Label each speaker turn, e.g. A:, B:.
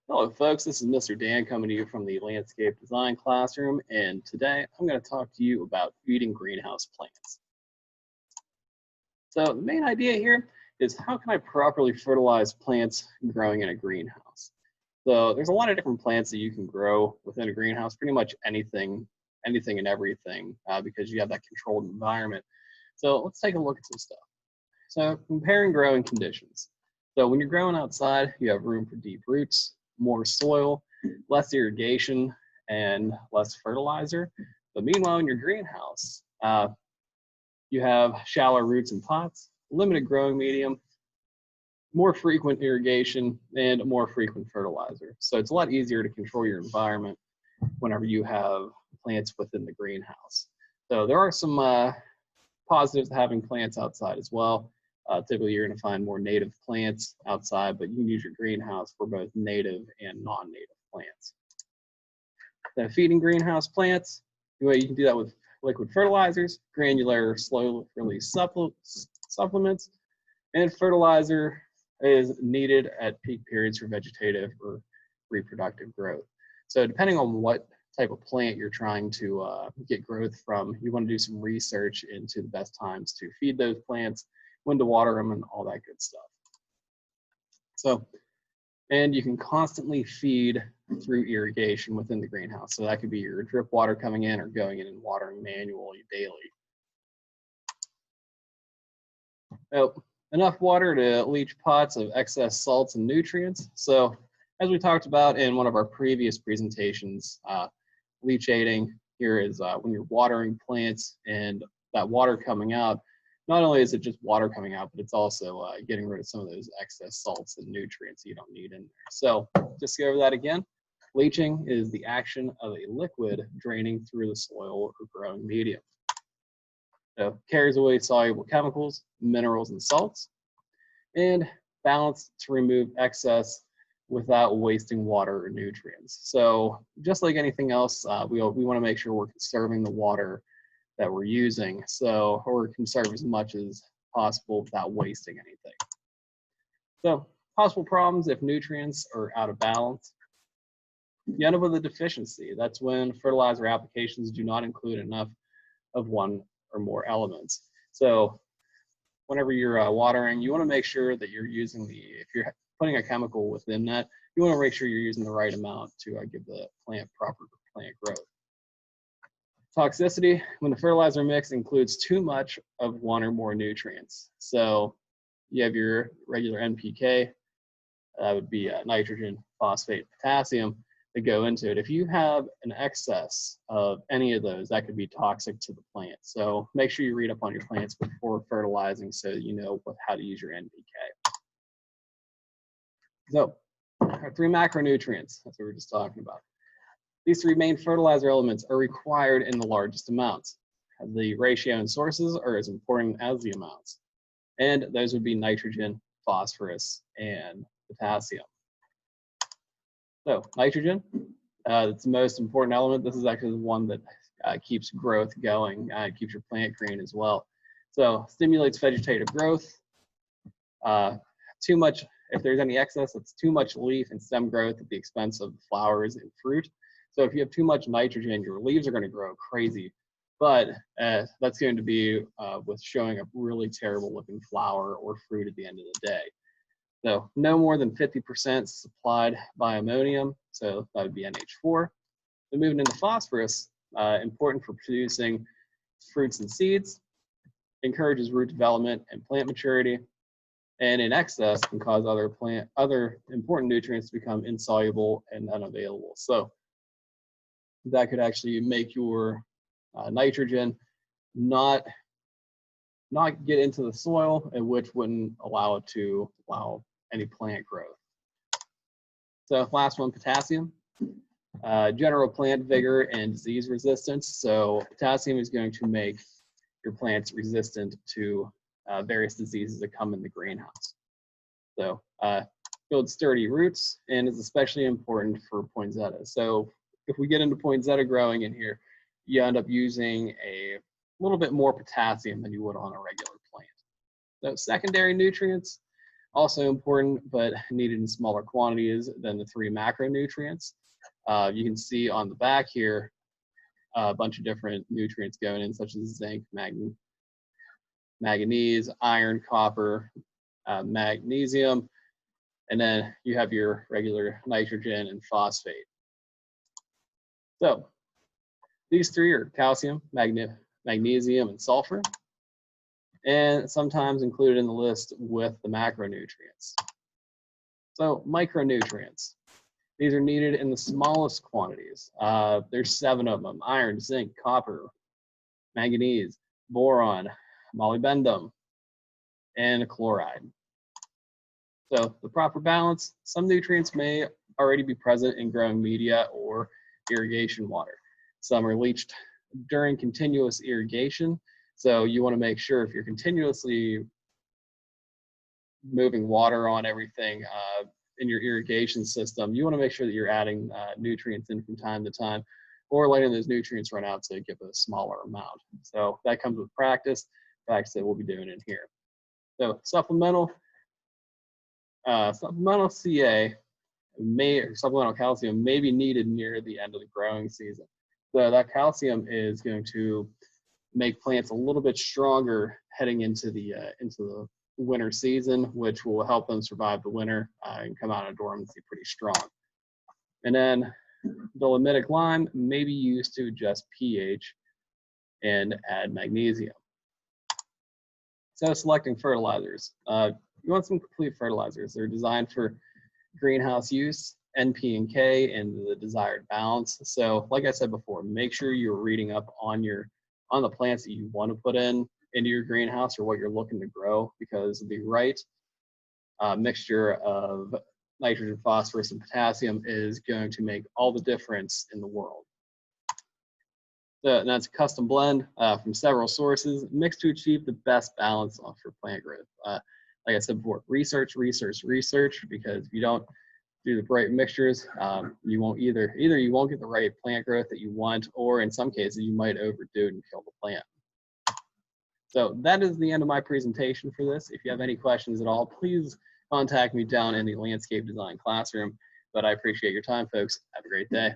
A: Hello folks, this is Mr. Dan coming to you from the Landscape Design Classroom, and today I'm going to talk to you about feeding greenhouse plants. So the main idea here is how can I properly fertilize plants growing in a greenhouse? So there's a lot of different plants that you can grow within a greenhouse, pretty much anything and everything, because you have that controlled environment. So let's take a look at some stuff. So comparing growing conditions. So when you're growing outside, you have room for deep roots, more soil, less irrigation, and less fertilizer. But meanwhile, in your greenhouse, you have shallow roots and pots, limited growing medium, more frequent irrigation, and more frequent fertilizer. So it's a lot easier to control your environment whenever you have plants within the greenhouse. So there are some positives to having plants outside as well. Typically, you're going to find more native plants outside, but you can use your greenhouse for both native and non-native plants. The feeding greenhouse plants, you can do that with liquid fertilizers, granular slow-release supplements, and fertilizer is needed at peak periods for vegetative or reproductive growth. So depending on what type of plant you're trying to get growth from, you want to do some research into the best times to feed those plants, when to water them, and all that good stuff. So, and you can constantly feed through irrigation within the greenhouse. So that could be your drip water coming in or going in and watering manually daily. So, enough water to leach pots of excess salts and nutrients. So as we talked about in one of our previous presentations, leachating here is when you're watering plants and that water coming out, not only is it just water coming out, but it's also getting rid of some of those excess salts and nutrients you don't need in there. So just to go over that again, leaching is the action of a liquid draining through the soil or growing medium. So carries away soluble chemicals, minerals, and salts, and balanced to remove excess without wasting water or nutrients. So just like anything else, we want to make sure we're conserving the water that we're using, so or conserve as much as possible without wasting anything. So possible problems if nutrients are out of balance. You end up with a deficiency. That's when fertilizer applications do not include enough of one or more elements. So whenever you're watering, you want to make sure that you're using if you're putting a chemical within that, you want to make sure you're using the right amount to give the plant proper plant growth. Toxicity, when the fertilizer mix includes too much of one or more nutrients. So you have your regular NPK, that would be nitrogen, phosphate, potassium that go into it. If you have an excess of any of those, that could be toxic to the plant. So make sure you read up on your plants before fertilizing so you know how to use your NPK. So our 3 macronutrients, that's what we were just talking about. These 3 main fertilizer elements are required in the largest amounts. The ratio and sources are as important as the amounts. And those would be nitrogen, phosphorus, and potassium. So nitrogen, it's the most important element. This is actually the one that keeps growth going, keeps your plant green as well. So stimulates vegetative growth. Too much, if there's any excess, it's too much leaf and stem growth at the expense of flowers and fruit. So if you have too much nitrogen, your leaves are going to grow crazy, but that's going to be with showing a really terrible looking flower or fruit at the end of the day. So no more than 50% supplied by ammonium, so that would be NH4. Then moving into phosphorus, important for producing fruits and seeds, encourages root development and plant maturity, and in excess can cause other important nutrients to become insoluble and unavailable. So that could actually make your nitrogen not get into the soil, and which wouldn't allow it to allow any plant growth. So last one, potassium. General plant vigor and disease resistance. So potassium is going to make your plants resistant to various diseases that come in the greenhouse. So builds sturdy roots and is especially important for poinsettia. So if we get into poinsettia growing in here, you end up using a little bit more potassium than you would on a regular plant. So secondary nutrients, Also important, but needed in smaller quantities than the 3 macronutrients. You can see on the back here a bunch of different nutrients going in, such as zinc, manganese, iron, copper, magnesium, and then you have your regular nitrogen and phosphate. So these 3 are calcium, magnesium, and sulfur, and sometimes included in the list with the macronutrients. So micronutrients. These are needed in the smallest quantities. There's 7 of them: iron, zinc, copper, manganese, boron, molybdenum, and chloride. So the proper balance: some nutrients may already be present in growing media or irrigation water. Some are leached during continuous irrigation. So you want to make sure, if you're continuously moving water on everything in your irrigation system, you want to make sure that you're adding nutrients in from time to time, or letting those nutrients run out to give a smaller amount. So that comes with practice that we'll be doing in here. So supplemental CA or supplemental calcium may be needed near the end of the growing season. So that calcium is going to make plants a little bit stronger heading into the winter season, which will help them survive the winter and come out of dormancy pretty strong. And then dolomitic lime may be used to adjust pH and add magnesium. So selecting fertilizers. You want some complete fertilizers. They're designed for greenhouse use, NP and K, and the desired balance. So like I said before, make sure you're reading up on the plants that you want to put into your greenhouse or what you're looking to grow, because the right mixture of nitrogen, phosphorus, and potassium is going to make all the difference in the world. So that's a custom blend from several sources, mixed to achieve the best balance for plant growth. Like I said before, research, because if you don't do the right mixtures, you won't either you won't get the right plant growth that you want, or in some cases you might overdo it and kill the plant. So that is the end of my presentation for this. If you have any questions at all, please contact me down in the landscape design classroom. But I appreciate your time, folks. Have a great day.